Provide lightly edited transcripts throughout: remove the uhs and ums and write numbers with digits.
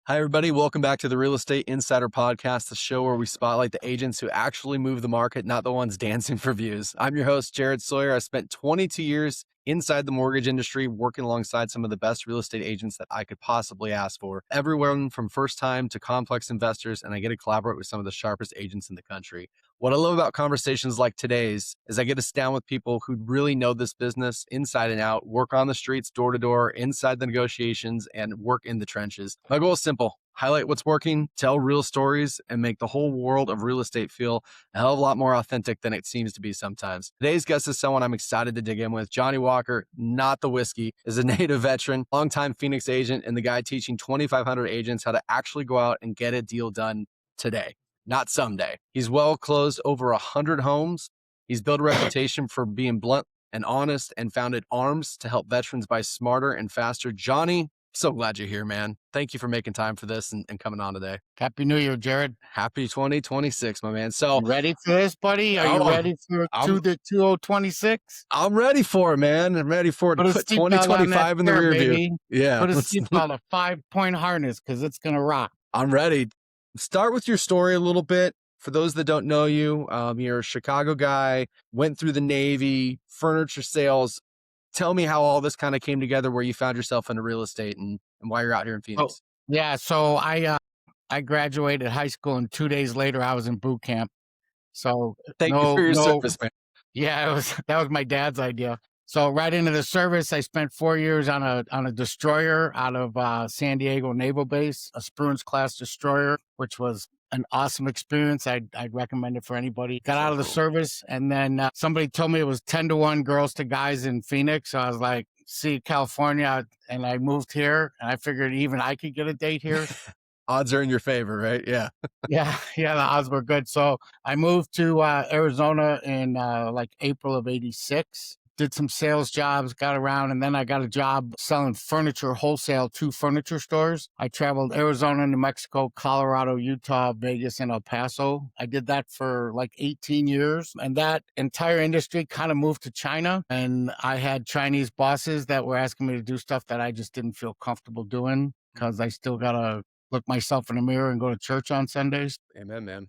Hi, everybody. Welcome back to the Real Estate Insider Podcast, the show where we spotlight the agents who actually move the market, not the ones dancing for views. I'm your host, Jared Sawyer. I spent 22 years inside the mortgage industry, working alongside some of the best real estate agents that I could possibly ask for. Everyone from first time to complex investors, and I get to collaborate with some of the sharpest agents in the country. What I love about conversations like today's is I get to sit down with people who really know this business inside and out, work on the streets, door to door, inside the negotiations, and work in the trenches. My goal is simple: highlight what's working, tell real stories, and make the whole world of real estate feel a hell of a lot more authentic than it seems to be sometimes. Today's guest is someone I'm excited to dig in with. Johnny Walker, not the whiskey, is a native veteran, longtime Phoenix agent, and the guy teaching 2,500 agents how to actually go out and get a deal done today, not someday. He's well closed over 100 homes. He's built a reputation for being blunt and honest, and founded ARMS to help veterans buy smarter and faster. Johnny, so glad you're here, man. Thank you for making time for this and coming on today. Happy New Year, Jared. Happy 2026, my man. So You ready for this, buddy? Are you ready for the 2026? I'm ready for it, man. I'm ready for it to put 2025 in the rear view. Yeah. Put a seatbelt, a 5-point harness, because it's going to rock. I'm ready. Start with your story a little bit. For those that don't know you, you're a Chicago guy, went through the Navy, furniture sales. Tell me how all this kind of came together, where you found yourself into real estate and why you're out here in Phoenix. Yeah, so I graduated high school, and 2 days later I was in boot camp. So Thank you for your service, man. Yeah, that was my dad's idea. So right into the service, I spent 4 years on a destroyer out of San Diego Naval Base, a Aspirations class destroyer, which was an awesome experience. I'd recommend it for anybody. Got out of the service, and then somebody told me it was 10-to-1 girls to guys in Phoenix. So I was like, see, California, and I moved here, and I figured even I could get a date here. Odds are in your favor, right? Yeah. Yeah, the odds were good. So I moved to Arizona in like April of '86. Did some sales jobs, got around, and then I got a job selling furniture wholesale to furniture stores. I traveled Arizona, New Mexico, Colorado, Utah, Vegas, and El Paso. I did that for like 18 years. And that entire industry kind of moved to China. And I had Chinese bosses that were asking me to do stuff that I just didn't feel comfortable doing, because I still got to look myself in the mirror and go to church on Sundays. Amen, man.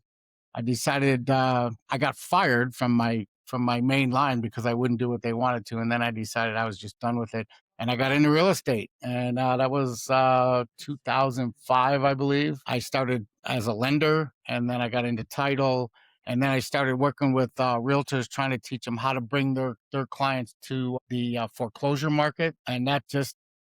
I decided I got fired from my main line because I wouldn't do what they wanted to. And then I decided I was just done with it. And I got into real estate. And that was 2005, I believe. I started as a lender, and then I got into title. And then I started working with realtors, trying to teach them how to bring their clients to the foreclosure market. And that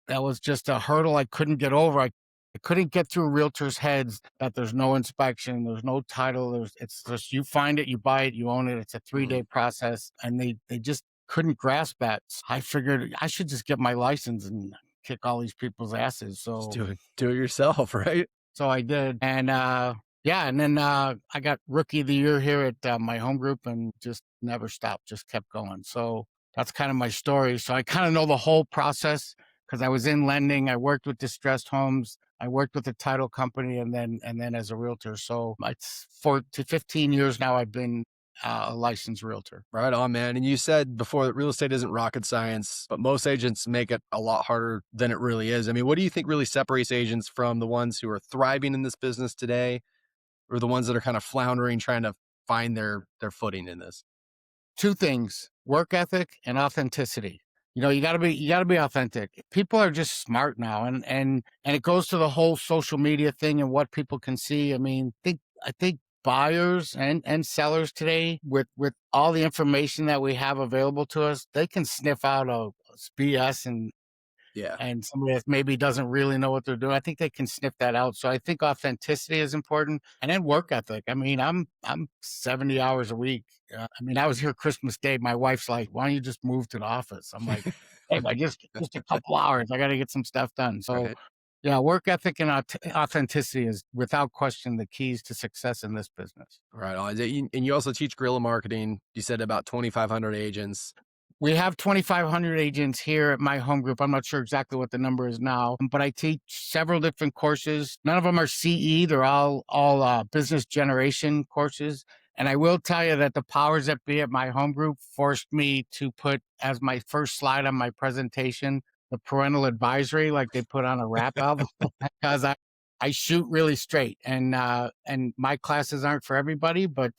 was just a hurdle I couldn't get over. I couldn't get through realtors' heads that there's no inspection, there's no title, it's just you find it, you buy it, you own it. It's a 3-day process, and they just couldn't grasp that. I figured I should just get my license and kick all these people's asses. So Just do it yourself, right? So I did, and and then I got Rookie of the Year here at my home group, and just never stopped, just kept going. So that's kind of my story. So I kind of know the whole process, because I was in lending, I worked with distressed homes, I worked with a title company, and then as a realtor. So it's 4 to 15 years now I've been a licensed realtor. Right on, man. And you said before that real estate isn't rocket science, but most agents make it a lot harder than it really is. I mean, what do you think really separates agents from the ones who are thriving in this business today, or the ones that are kind of floundering, trying to find their footing in this? 2 things: work ethic and authenticity. You gotta be authentic. People are just smart now, and it goes to the whole social media thing and what people can see. I mean, I think buyers and sellers today, with all the information that we have available to us, they can sniff out a BS and somebody that maybe doesn't really know what they're doing. I think they can sniff that out. So I think authenticity is important, and then work ethic. I mean, I'm 70 hours a week. I mean, I was here Christmas Day. My wife's like, "Why don't you just move to the office?" I'm like, "Hey, just a couple hours. I got to get some stuff done." So Right. yeah, work ethic and authenticity is without question the keys to success in this business. Right on. And you also teach guerrilla marketing. You said about 2,500 agents. We have 2,500 agents here at my home group. I'm not sure exactly what the number is now, but I teach several different courses. None of them are CE. They're all business generation courses. And I will tell you that the powers that be at my home group forced me to put as my first slide on my presentation the parental advisory, like they put on a rap album, because I shoot really straight, and my classes aren't for everybody, but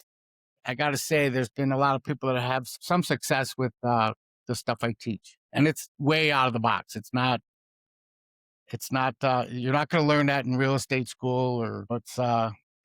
I got to say, there's been a lot of people that have some success with the stuff I teach, and it's way out of the box. It's not. You're not going to learn that in real estate school, or it's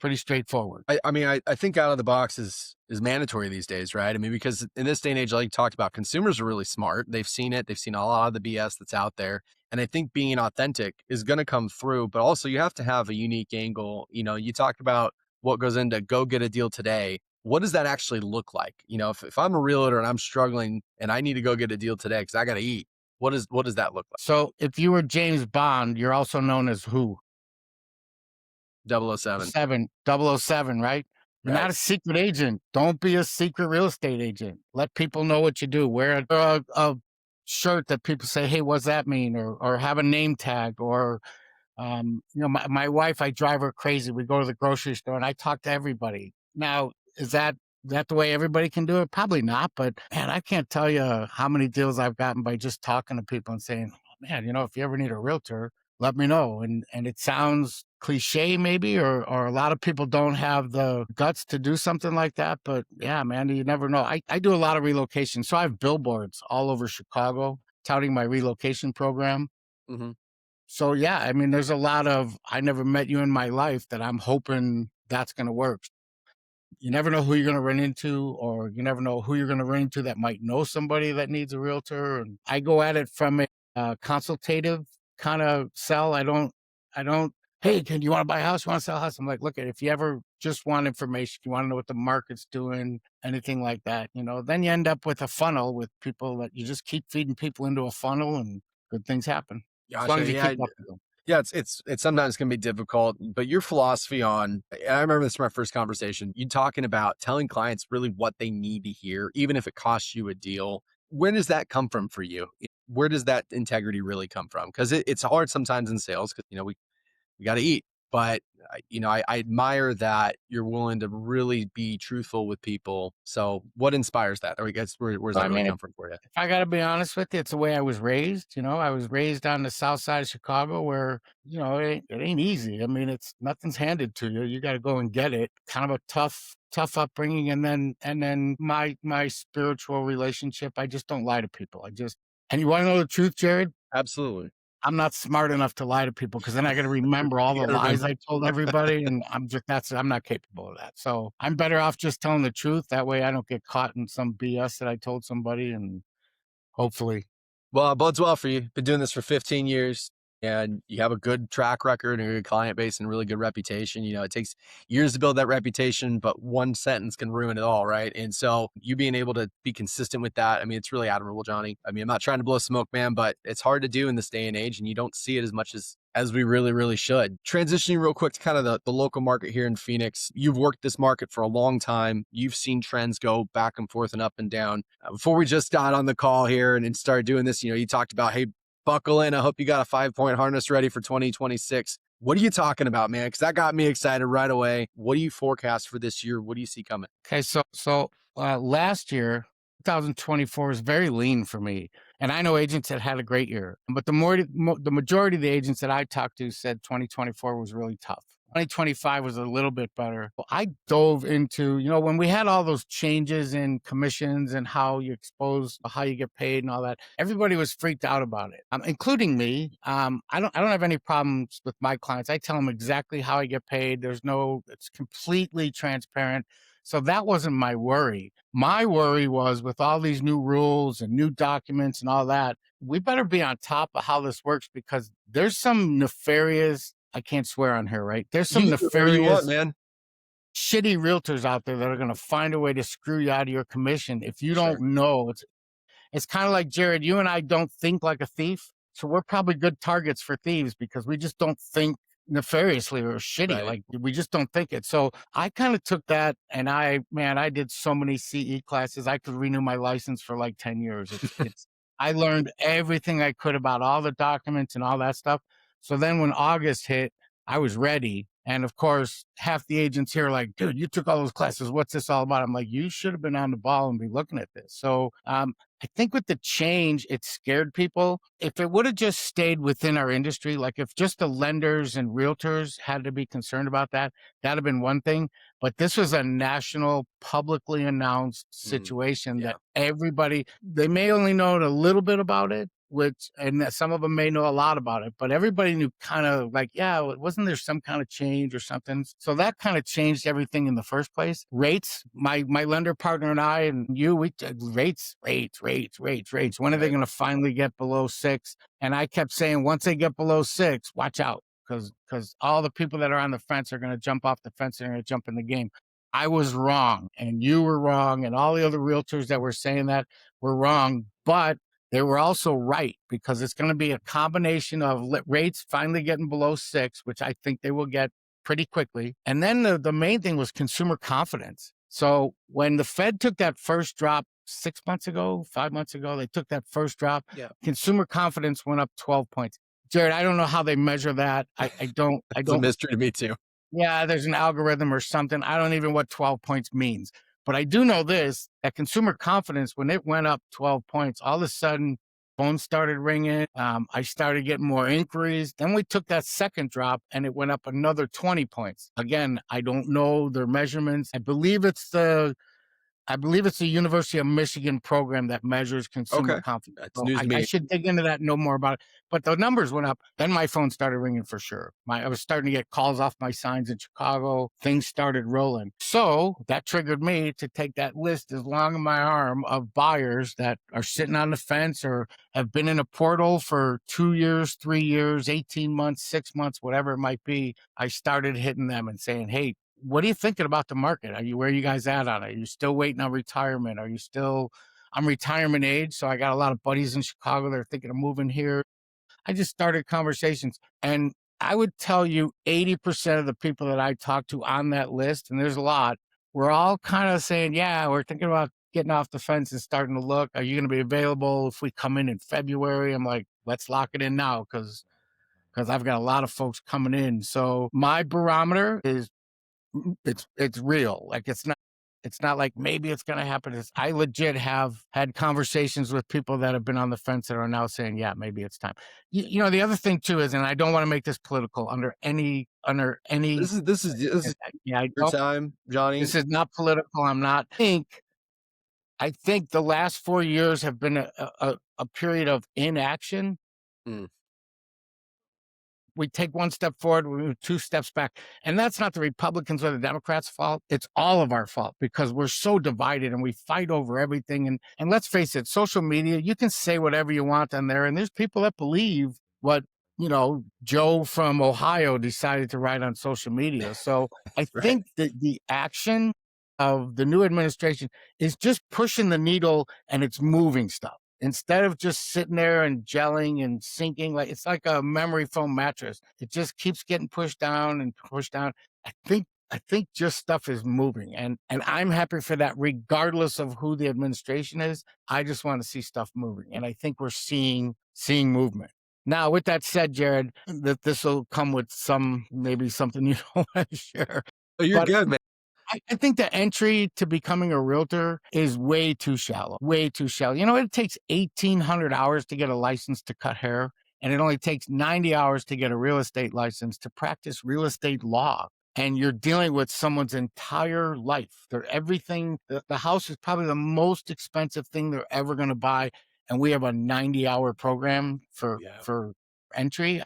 pretty straightforward. I mean, I think out of the box is mandatory these days, right? I mean, because in this day and age, like you talked about, consumers are really smart. They've seen it. They've seen a lot of the BS that's out there. And I think being authentic is going to come through, but also you have to have a unique angle. You talked about what goes into go get a deal today. What does that actually look like? If I'm a realtor and I'm struggling and I need to go get a deal today because I got to eat, what does that look like? So if you were James Bond, you're also known as who? 007. 007, right? You're Right. not a secret agent. Don't be a secret real estate agent. Let people know what you do. Wear a shirt that people say, hey, what's that mean? Or have a name tag. Or, my wife, I drive her crazy. We go to the grocery store and I talk to everybody. Now, is that the way everybody can do it? Probably not. But man, I can't tell you how many deals I've gotten by just talking to people and saying, oh, man, if you ever need a realtor, let me know. And it sounds cliche maybe, or a lot of people don't have the guts to do something like that. But yeah, man, you never know. I do a lot of relocation. So I have billboards all over Chicago touting my relocation program. Mm-hmm. So yeah, I mean, there's a lot of, I never met you in my life that I'm hoping that's going to work. You never know who you're going to run into, or you never know who you're going to run into that might know somebody that needs a realtor. And I go at it from a consultative kind of sell. I don't, hey, can you want to buy a house? You want to sell a house? I'm like, look, if you ever just want information, you want to know what the market's doing, anything like that, then you end up with a funnel with people that you just keep feeding people into a funnel and good things happen. As long as you keep up with them. Yeah, it's sometimes can be difficult, but your philosophy on, and I remember this from our first conversation, you talking about telling clients really what they need to hear, even if it costs you a deal. Where does that come from for you? Where does that integrity really come from? Because it's hard sometimes in sales because, we got to eat. But, I admire that you're willing to really be truthful with people. So what inspires that? Or I guess where's that really come from for you? If I got to be honest with you, it's the way I was raised. I was raised on the south side of Chicago where, it ain't easy. I mean, nothing's handed to you. You got to go and get it. Kind of a tough upbringing. And then my spiritual relationship, I just don't lie to people. And you want to know the truth, Jared? Absolutely. I'm not smart enough to lie to people because then I got to remember all the lies I told everybody, and I'm not capable of that. So I'm better off just telling the truth. That way I don't get caught in some BS that I told somebody, and hopefully. Well, it bodes well for you. Been doing this for 15 years and you have a good track record and a good client base and a really good reputation. It takes years to build that reputation, but one sentence can ruin it all, right? And so you being able to be consistent with that, I mean, it's really admirable, Johnny. I mean, I'm not trying to blow smoke, man, but it's hard to do in this day and age, and you don't see it as much as we really, really should. Transitioning real quick to kind of the local market here in Phoenix. You've worked this market for a long time. You've seen trends go back and forth and up and down. Before we just got on the call here and started doing this, you talked about, hey, buckle in. I hope you got a 5-point harness ready for 2026. What are you talking about, man? Because that got me excited right away. What do you forecast for this year? What do you see coming? Okay, so last year, 2024 was very lean for me. And I know agents that had a great year, but the majority of the agents that I talked to said 2024 was really tough. 2025 was a little bit better. I dove into, when we had all those changes in commissions and how you get paid and all that, everybody was freaked out about it, including me. I don't have any problems with my clients. I tell them exactly how I get paid. It's completely transparent. So that wasn't my worry. My worry was with all these new rules and new documents and all that, we better be on top of how this works because there's some nefarious, I can't swear on here, right? There's some nefarious, man. Shitty realtors out there that are going to find a way to screw you out of your commission if you don't know. It's kind of like, Jared, you and I don't think like a thief. So we're probably good targets for thieves because we just don't think nefariously or shitty. Right. Like we just don't think it. So I kind of took that and I did so many CE classes. I could renew my license for like 10 years. I learned everything I could about all the documents and all that stuff. So then when August hit, I was ready. And of course, half the agents here are like, dude, you took all those classes. What's this all about? I'm like, you should have been on the ball and be looking at this. So I think with the change, it scared people. If it would have just stayed within our industry, like if just the lenders and realtors had to be concerned about that, that'd have been one thing. But this was a national, publicly announced situation that everybody, they may only know a little bit about it, and that some of them may know a lot about it, but everybody knew kind of like, yeah, wasn't there some kind of change or something? So that kind of changed everything in the first place. Rates, my lender partner and I and you, rates. When are they going to finally get below 6? And I kept saying, once they get below 6, watch out, because all the people that are on the fence are going to jump off the fence and are going to jump in the game. I was wrong, and you were wrong, and all the other realtors that were saying that were wrong, but they were also right, because it's going to be a combination of rates finally getting below 6, which I think they will get pretty quickly. And then the main thing was consumer confidence. So when the Fed took that first drop 6 months ago, 5 months ago, they took that first drop, consumer confidence went up 12 points. Jared, I don't know how they measure that. I don't. It's a mystery to me too. Yeah, there's an algorithm or something. I don't even know what 12 points means. But I do know this, that consumer confidence, when it went up 12 points, all of a sudden phones started ringing. I started getting more inquiries. Then we took that second drop and it went up another 20 points. Again, I don't know their measurements. I believe it's the University of Michigan program that measures consumer confidence. That's news to me. I should dig into that and know more about it. But the numbers went up. Then my phone started ringing for sure. I was starting to get calls off my signs in Chicago. Things started rolling. So that triggered me to take that list as long as my arm of buyers that are sitting on the fence or have been in a portal for 2 years, 3 years, 18 months, 6 months, whatever it might be. I started hitting them and saying, hey, what are you thinking about the market? Where are you guys at on it? Are you still waiting on retirement? I'm retirement age. So I got a lot of buddies in Chicago that are thinking of moving here. I just started conversations, and I would tell you 80% of the people that I talked to on that list, and there's a lot, we're all kind of saying, yeah, we're thinking about getting off the fence and starting to look. Are you going to be available if we come in February? I'm like, let's lock it in now, because I've got a lot of folks coming in. So my barometer is, it's real. Like it's not like maybe it's going to happen. I legit have had conversations with people that have been on the fence that are now saying, yeah, maybe it's time. You know, the other thing too is, and I don't want to make this political under any. This is your time, Johnny. This is not political. I think the last 4 years have been a period of inaction. We take one step forward, we move 2 steps back. And that's not the Republicans or the Democrats' fault. It's all of our fault, because we're so divided and we fight over everything. And let's face it, social media, you can say whatever you want on there. And there's people that believe what, Joe from Ohio decided to write on social media. So I think that the action of the new administration is just pushing the needle, and it's moving stuff. Instead of just sitting there and gelling and sinking, like it's like a memory foam mattress. It just keeps getting pushed down and pushed down. I think just stuff is moving, and I'm happy for that, regardless of who the administration is. I just want to see stuff moving, and I think we're seeing movement. Now, with that said, Jared, that this will come with maybe something you don't want to share. Oh, you're good, man. I think the entry to becoming a realtor is way too shallow, way too shallow. It takes 1,800 hours to get a license to cut hair, and it only takes 90 hours to get a real estate license to practice real estate law. And you're dealing with someone's entire life. Everything, the house is probably the most expensive thing they're ever going to buy. And we have a 90-hour program for entry.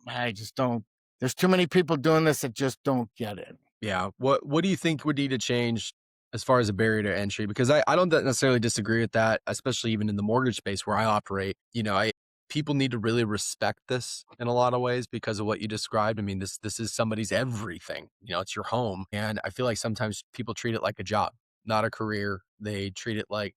I just don't, there's too many people doing this that just don't get it. Yeah. What do you think would need to change as far as a barrier to entry? Because I don't necessarily disagree with that, especially even in the mortgage space where I operate. People need to really respect this in a lot of ways because of what you described. I mean, this is somebody's everything. It's your home. And I feel like sometimes people treat it like a job, not a career. They treat it like,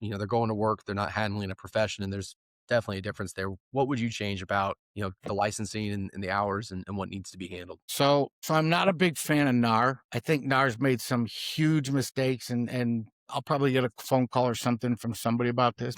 they're going to work. They're not handling a profession. And there's definitely a difference there. What would you change about, the licensing and the hours and what needs to be handled? So I'm not a big fan of NAR. I think NAR's made some huge mistakes, and I'll probably get a phone call or something from somebody about this.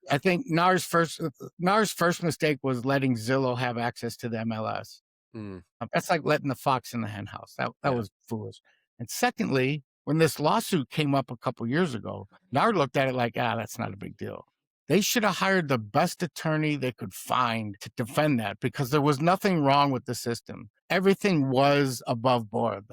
I think NAR's first mistake was letting Zillow have access to the MLS. Mm, That's like letting the fox in the hen house. That yeah. was foolish. And secondly, when this lawsuit came up a couple years ago, NAR looked at it like, that's not a big deal. They should have hired the best attorney they could find to defend that because there was nothing wrong with the system. Everything was above board.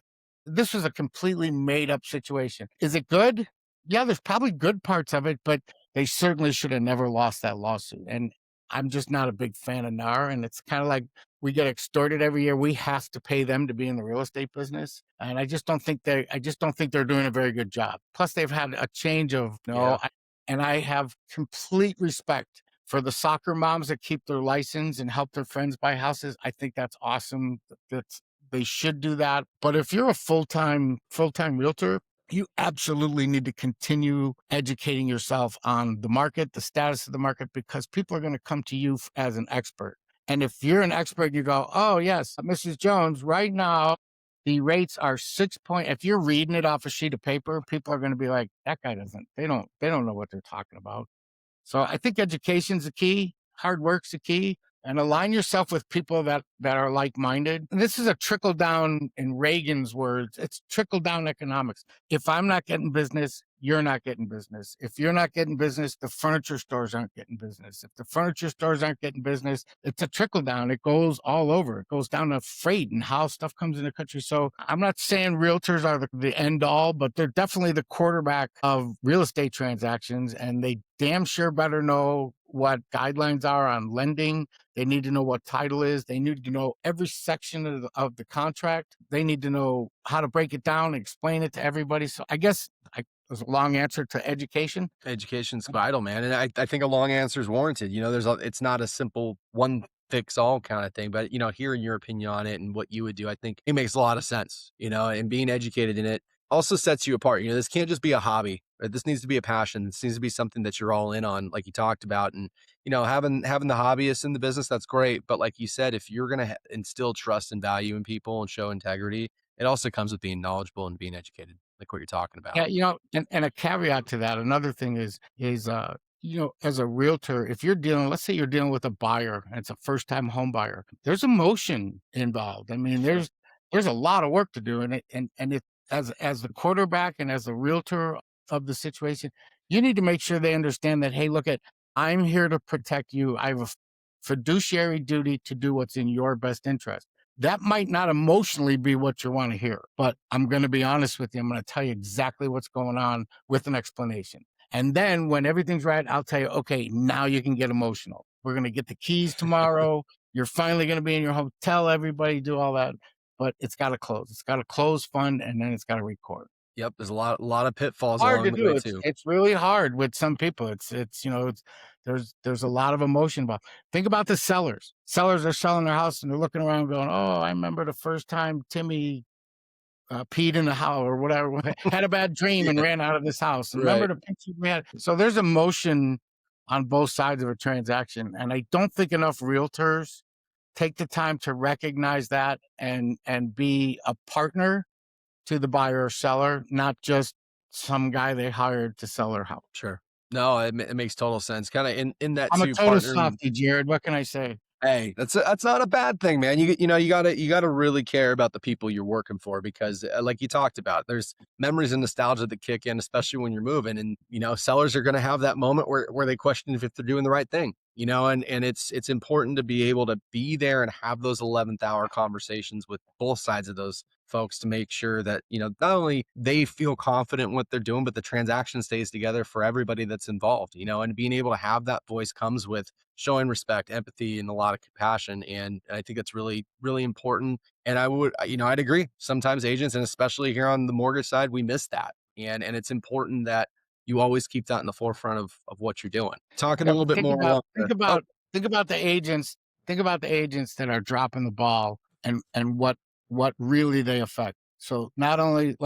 This was a completely made up situation. Is it good? Yeah, there's probably good parts of it, but they certainly should have never lost that lawsuit. And I'm just not a big fan of NAR. And it's kind of like we get extorted every year. We have to pay them to be in the real estate business. And I just don't think they're doing a very good job. Plus they've had a change of, Yeah. and I have complete respect for the soccer moms that keep their license and help their friends buy houses. I think that's awesome. They should do that. But if you're a full-time realtor, you absolutely need to continue educating yourself on the market, the status of the market, because people are going to come to you as an expert. And if you're an expert, you go, oh, yes, Mrs. Jones, right now, the rates are 6 point. If you're reading it off a sheet of paper, people are going to be like, that guy they don't know what they're talking about. So I think education's the key, hard work's the key, and align yourself with people that are like-minded. And this is a trickle down, in Reagan's words, it's trickle down economics. If I'm not getting business, you're not getting business. If you're not getting business, the furniture stores aren't getting business. If the furniture stores aren't getting business, it's a trickle down. It goes all over. It goes down to freight and how stuff comes in the country. So I'm not saying realtors are the end all, but they're definitely the quarterback of real estate transactions, and they damn sure better know what guidelines are on lending. They need to know what title is. They need to know every section of the contract. They need to know how to break it down and explain it to everybody. So I guess there's a long answer to education. Education's vital, man. And I think a long answer is warranted. It's not a simple one fix all kind of thing, but hearing your opinion on it and what you would do, I think it makes a lot of sense, and being educated in it also sets you apart. This can't just be a hobby, right? This needs to be a passion. This needs to be something that you're all in on, like you talked about. And, having the hobbyists in the business, that's great. But like you said, if you're going to instill trust and value in people and show integrity, it also comes with being knowledgeable and being educated, like what you're talking about. Yeah, and a caveat to that, another thing is as a realtor, if you're let's say you're dealing with a buyer and it's a first-time home buyer, there's emotion involved. I mean, Sure. there's a lot of work to do, and it as the quarterback and as the realtor of the situation, you need to make sure they understand that, hey, I'm here to protect you. I have a fiduciary duty to do what's in your best interest. That might not emotionally be what you want to hear, but I'm going to be honest with you. I'm going to tell you exactly what's going on with an explanation. And then when everything's right, I'll tell you, okay, now you can get emotional. We're going to get the keys tomorrow. You're finally going to be in your hotel, everybody do all that, but it's got to close. It's got to close, fund, and then it's got to record. Yep. There's a lot of pitfalls Hard to along the do. way It's too. it's really hard with some people. There's a lot of emotion involved. Think about the sellers. Sellers are selling their house and they're looking around going, "Oh, I remember the first time Timmy peed in the house or whatever, had a bad dream and Yeah. ran out of this house. Remember Right. the picture we had?" So there's emotion on both sides of a transaction, and I don't think enough realtors take the time to recognize that and be a partner to the buyer or seller, not just some guy they hired to sell their house. Sure. No, it makes total sense. Kind of in that I'm a too, total partnering. softie, Jared. What can I say? Hey, that's not a bad thing, man. You gotta really care about the people you're working for because, like you talked about, there's memories and nostalgia that kick in, especially when you're moving. And sellers are gonna have that moment where they question if they're doing the right thing. And it's important to be able to be there and have those 11th hour conversations with both sides of those folks to make sure that not only they feel confident in what they're doing, but the transaction stays together for everybody that's involved. And being able to have that voice comes with showing respect, empathy, and a lot of compassion. And I think it's really, really important. And I'd agree. Sometimes agents, and especially here on the mortgage side, we miss that. And it's important that you always keep that in the forefront of what you're doing. Talking a Yeah, little bit more along think the, oh, about think about the agents. Think about the agents that are dropping the ball and what really they affect. So not only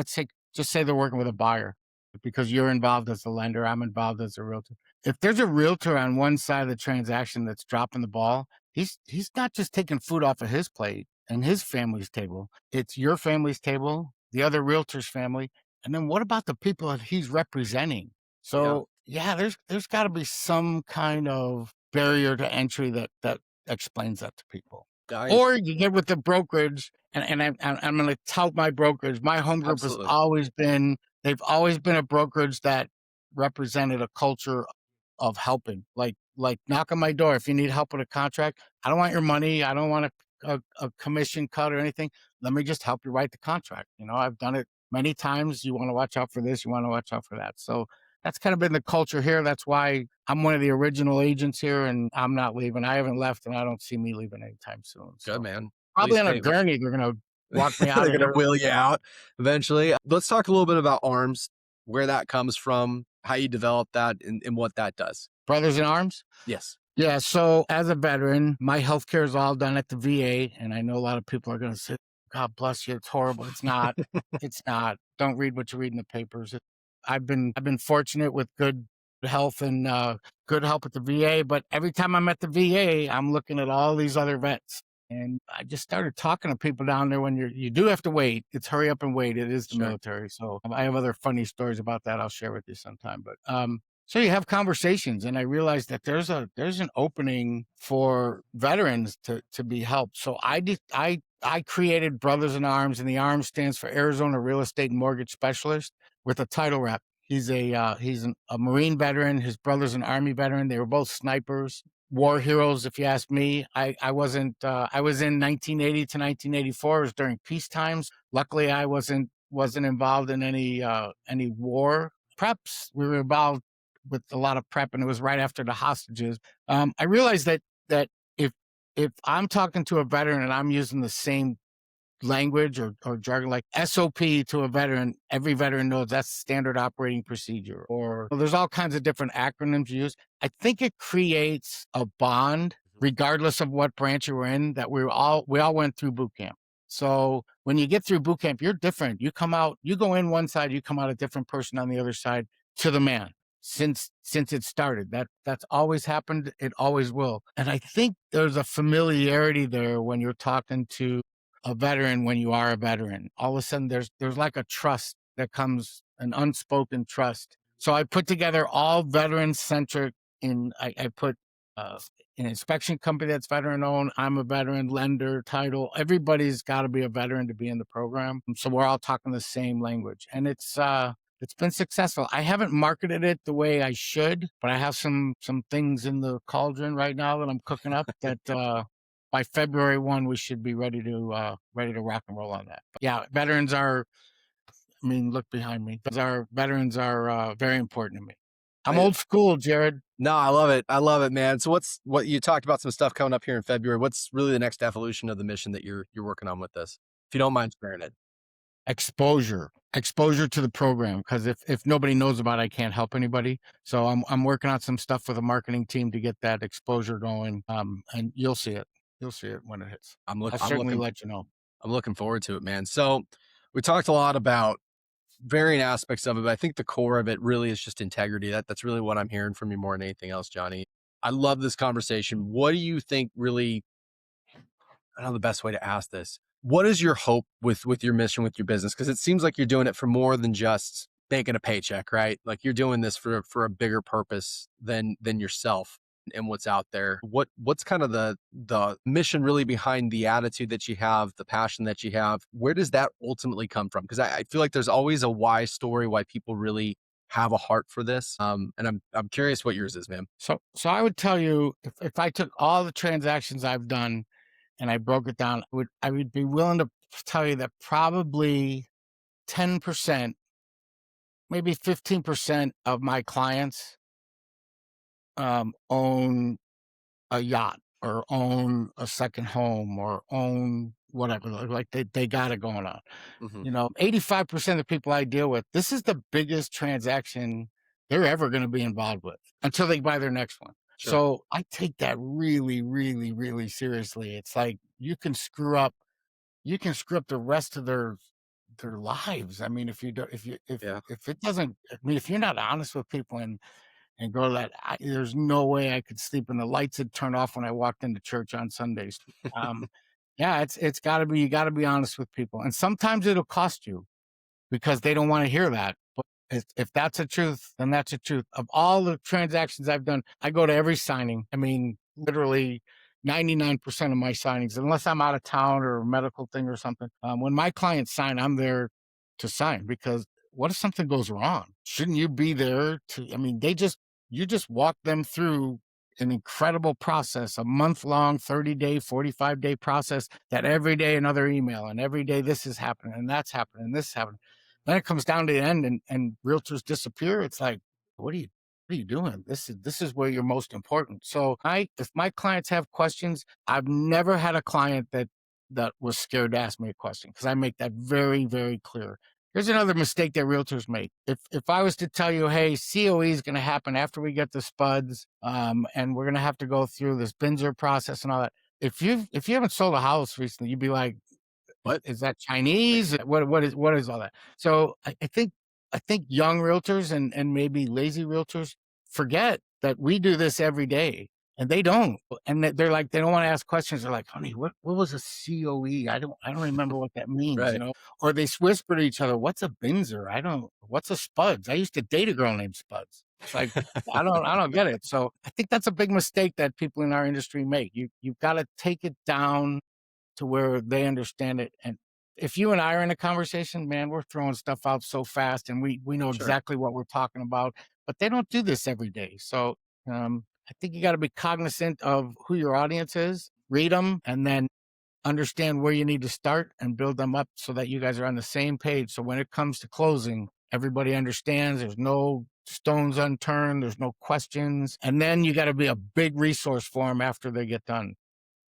just say they're working with a buyer because you're involved as a lender, I'm involved as a realtor. If there's a realtor on one side of the transaction that's dropping the ball, he's not just taking food off of his plate and his family's table. It's your family's table, the other realtor's family, and then what about the people that he's representing? yeah. So yeah, there's got to be some kind of barrier to entry that explains that to people. Nice. Or you get with the brokerage, and I'm going to tout my brokerage. My home group has Absolutely. always been, they've always been a brokerage that represented a culture of helping. Like knock on my door if you need help with a contract. I don't want your money. I don't want a commission cut or anything. Let me just help you write the contract. You know, I've done it many times. You want to watch out for this. You want to watch out for that. So that's kind of been the culture here. That's why I'm one of the original agents here, and I'm not leaving. I haven't left, and I don't see me leaving anytime soon. Good, So man. probably Please on a stay. gurney, they're gonna walk me out They're of gonna here. wheel you out eventually. Let's talk a little bit about arms, where that comes from, how you develop that, and what that does. Brothers in Arms. Yes. Yeah. So as a veteran, my healthcare is all done at the VA, and I know a lot of people are gonna say, "God bless you, it's horrible." It's not. It's not. Don't read what you read in the papers. I've been fortunate with good health and good help at the VA, but every time I'm at the VA, I'm looking at all these other vets. And I just started talking to people down there. When you do have to wait, it's hurry up and wait. It is the Sure. military. So I have other funny stories about that I'll share with you sometime. But so you have conversations, and I realized that there's an opening for veterans to be helped. So I created Brothers in Arms, and the ARMS stands for Arizona Real Estate and Mortgage Specialist, with a title rep. He's a Marine veteran. His brother's an Army veteran. They were both snipers, war heroes, if you ask me. I wasn't. I was in 1980 to 1984. It was during peace times. Luckily, I wasn't involved in any war preps. We were involved with a lot of prep, and it was right after the hostages. I realized that if I'm talking to a veteran and I'm using the same language or jargon like SOP to a veteran, every veteran knows that's standard operating procedure. Or well, there's all kinds of different acronyms you use. I think it creates a bond, regardless of what branch you're in, that we all went through boot camp. So when you get through boot camp, you're different. You come out, you go in one side, you come out a different person on the other side, to the man. Since it started, that's always happened. It always will. And I think there's a familiarity there when you're talking to a veteran. When you are a veteran, all of a sudden there's like a trust that comes, an unspoken trust. So I put together all veteran centric. I put an inspection company that's veteran owned. I'm a veteran, lender, title. Everybody's got to be a veteran to be in the program. So we're all talking the same language, and it's been successful. I haven't marketed it the way I should, but I have some things in the cauldron right now that I'm cooking up that by February 1, we should be ready to rock and roll on that. But yeah, veterans are, I mean, look behind me. Veterans are very important to me. I'm old school, Jared. No, I love it. I love it, man. So what you talked about some stuff coming up here in February. What's really the next evolution of the mission that you're working on with this? If you don't mind sharing it. Exposure to the program, because if nobody knows about it, I can't help anybody. So I'm working on some stuff with the marketing team to get that exposure going. And you'll see it when it hits. I'll certainly let you know. I'm looking forward to it, man. So we talked a lot about varying aspects of it, but I think the core of it really is just integrity. That's really what I'm hearing from you more than anything else, Johnny. I love this conversation. What do you think really, I don't know the best way to ask this. What is your hope with your mission, with your business? Because it seems like you're doing it for more than just making a paycheck, right? Like you're doing this for a bigger purpose than yourself and what's out there. What's kind of the mission really behind the attitude that you have, the passion that you have? Where does that ultimately come from? Because I feel like there's always a why story, why people really have a heart for this. And I'm curious what yours is, man. So I would tell you, if I took all the transactions I've done and I broke it down, I would be willing to tell you that probably 10%, maybe 15% of my clients own a yacht or own a second home or own whatever. Like they got it going on. Mm-hmm. You know, 85% of the people I deal with, this is the biggest transaction they're ever going to be involved with until they buy their next one. Sure. So I take that really, really, really seriously. It's like you can screw up the rest of their lives. I mean, if it doesn't, I mean, if you're not honest with people and go to that, there's no way I could sleep, and the lights would turn off when I walked into church on Sundays. Yeah, it's got to be, you got to be honest with people, and sometimes it'll cost you because they don't want to hear that. But if that's the truth, then that's the truth. Of all the transactions I've done, I go to every signing. I mean, literally, 99% of my signings, unless I'm out of town or a medical thing or something. When my clients sign, I'm there to sign, because what if something goes wrong? Shouldn't you be there to, I mean, you just walk them through an incredible process, a month-long, 30-day, 45-day process, that every day another email, and every day this is happening and that's happening and this is happening. Then it comes down to the end, and realtors disappear. It's like, what are you doing? This is where you're most important. So if my clients have questions, I've never had a client that was scared to ask me a question, because I make that very, very clear. Here's another mistake that realtors make. If I was to tell you, hey, COE is going to happen after we get the spuds, and we're going to have to go through this Binzer process and all that. If you haven't sold a house recently, you'd be like, what is that, Chinese? What is all that? So I think young realtors and maybe lazy realtors forget that we do this every day, and they don't. And they're like, they don't want to ask questions. They're like, honey, what was a COE? I don't remember what that means, Right. you know? Or they whisper to each other, what's a Binzer? What's a Spuds? I used to date a girl named Spuds. It's like, I don't get it. So I think that's a big mistake that people in our industry make. You've got to take it down to where they understand it. And if you and I are in a conversation, man, we're throwing stuff out so fast, and we know Sure. exactly what we're talking about, but they don't do this every day. So I think you got to be cognizant of who your audience is, read them, and then understand where you need to start and build them up so that you guys are on the same page. So when it comes to closing, everybody understands, there's no stones unturned, there's no questions. And then you got to be a big resource for them after they get done.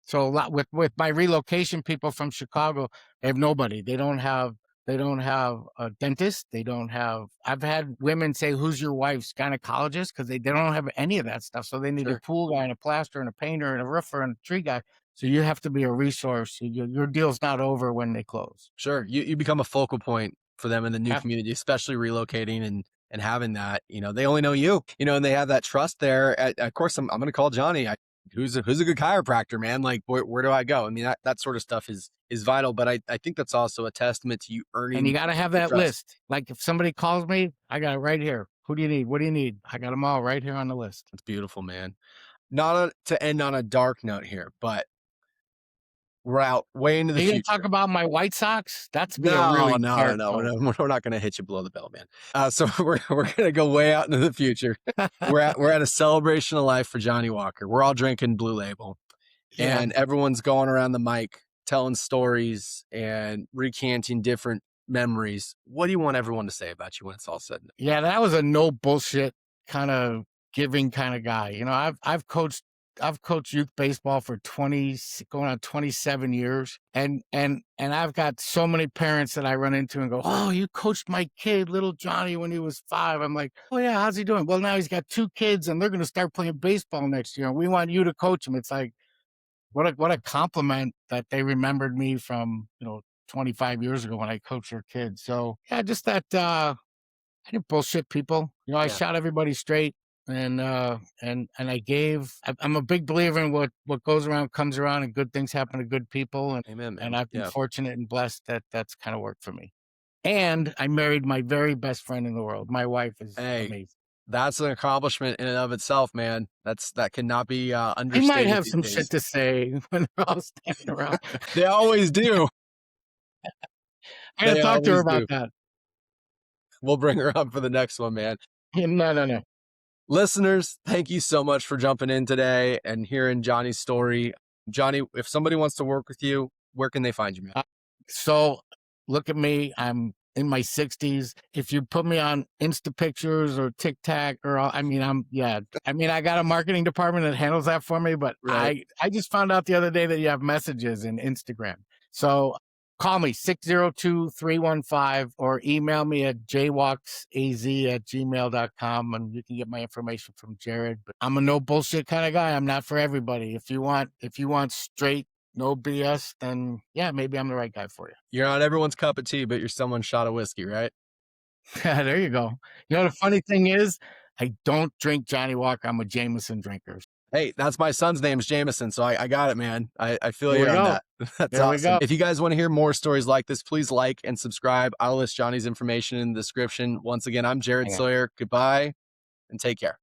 So a lot with my relocation people from Chicago, they have nobody. They don't have a dentist. They don't have, I've had women say, who's your wife's gynecologist? Because they don't have any of that stuff. So they need Sure. a pool guy and a plasterer and a painter and a roofer and a tree guy. So you have to be a resource. Your deal's not over when they close. Sure. You become a focal point for them in the new Yeah. community, especially relocating and having that, they only know you, and they have that trust there. Of course, I'm going to call Johnny. Who's a good chiropractor, man? Like, where do I go? I mean, that sort of stuff is vital, but I think that's also a testament to you earning. And you got to have that trust. list. Like if somebody calls me, I got it right here. Who do you need? What do you need? I got them all right here on the list. It's beautiful, man. Not to end on a dark note here, but we're out way into the future. You gonna talk about my White Sox? That's No. Really We're not going to hit you below the bell, man. So we're going to go way out into the future. we're at a celebration of life for Johnny Walker. We're all drinking Blue Label, and everyone's going around the mic telling stories and recanting different memories. What do you want everyone to say about you when it's all said and done? Yeah, that was a no bullshit kind of giving kind of guy. I've coached youth baseball for going on 27 years. And I've got so many parents that I run into and go, oh, you coached my kid, little Johnny, when he was 5. I'm like, oh yeah, how's he doing? Well, now he's got 2 kids and they're going to start playing baseball next year. And we want you to coach him. It's like, what a compliment that they remembered me from, 25 years ago when I coached their kids. So yeah, just that, I didn't bullshit people. I shot everybody straight. And I'm a big believer in what goes around comes around, and good things happen to good people. And Amen, man. And I've been fortunate and blessed that that's kind of worked for me. And I married my very best friend in the world. My wife is amazing. That's an accomplishment in and of itself, man. That cannot be understated. He might have some shit to say when they're all standing around. They always do. I gotta talk to her about that. We'll bring her up for the next one, man. No. Listeners, thank you so much for jumping in today and hearing Johnny's story. Johnny, if somebody wants to work with you, where can they find you, man? So look at me. I'm in my 60s. If you put me on Insta pictures or TikTok I got a marketing department that handles that for me, but I just found out the other day that you have messages in Instagram. So call me 602-315 or email me at jwalksaz@gmail.com, and you can get my information from Jared. But I'm a no bullshit kind of guy. I'm not for everybody. If you want straight, no BS, then yeah, maybe I'm the right guy for you. You're not everyone's cup of tea, but you're someone's shot of whiskey, right? Yeah, there you go. The funny thing is, I don't drink Johnny Walker. I'm a Jameson drinker. Hey, that's my son's name's Jameson, so I got it, man. I feel you on that. That's awesome. If you guys want to hear more stories like this, please like and subscribe. I'll list Johnny's information in the description. Once again, I'm Jared Sawyer. Goodbye and take care.